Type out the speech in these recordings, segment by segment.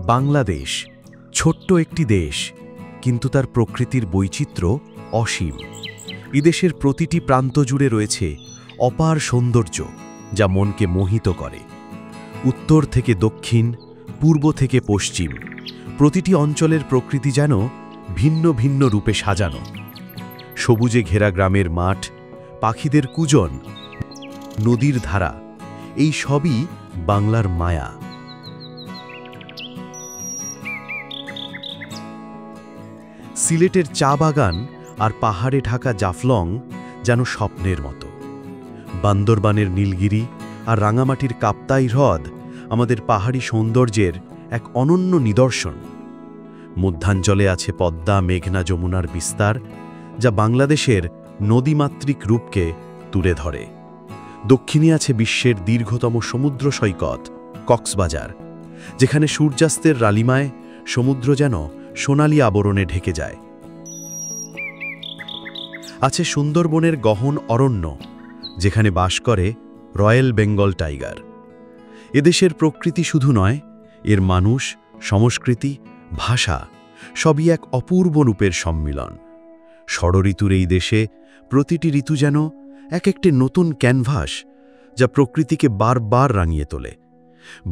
বাংলাদেশ ছোট্ট একটি দেশ, কিন্তু তার প্রকৃতির বৈচিত্র্য অসীম। এদেশের প্রতিটি প্রান্ত জুড়ে রয়েছে অপার সৌন্দর্য, যা মনকে মোহিত করে। উত্তর থেকে দক্ষিণ, পূর্ব থেকে পশ্চিম, প্রতিটি অঞ্চলের প্রকৃতি যেন ভিন্ন ভিন্ন রূপে সাজানো। সবুজে ঘেরা গ্রামের মাঠ, পাখিদের কূজন, নদীর ধারা, এই সবই বাংলার মায়া। সিলেটের চা বাগান আর পাহাড়ে ঢাকা জাফলং যেন স্বপ্নের মতো। বান্দরবানের নীলগিরি আর রাঙামাটির কাপ্তাই হ্রদ আমাদের পাহাড়ি সৌন্দর্যের এক অনন্য নিদর্শন। মধ্যাঞ্চলে আছে পদ্মা, মেঘনা, যমুনার বিস্তার, যা বাংলাদেশের নদীমাতৃক রূপকে তুলে ধরে। দক্ষিণে আছে বিশ্বের দীর্ঘতম সমুদ্র সৈকত কক্সবাজার, যেখানে সূর্যাস্তের লালিমায় সমুদ্র যেন সোনালি আবরণে ঢেকে যায়। আছে সুন্দরবনের গহন অরণ্য, যেখানে বাস করে রয়্যাল বেঙ্গল টাইগার। এদেশের প্রকৃতি শুধু নয়, এর মানুষ, সংস্কৃতি, ভাষা সবই এক অপূর্ব রূপের সম্মিলন। ষড়ঋতুর এই দেশে প্রতিটি ঋতু যেন এক একটি নতুন ক্যানভাস, যা প্রকৃতিকে বারবার রাঙিয়ে তোলে।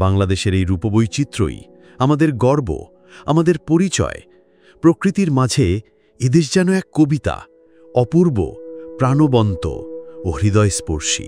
বাংলাদেশের এই রূপবৈচিত্র্যই আমাদের গর্ব, আমাদের পরিচয়। প্রকৃতির মাঝে এদেশ যেন এক কবিতা, অপূর্ব, প্রাণবন্ত ও হৃদয়স্পর্শী।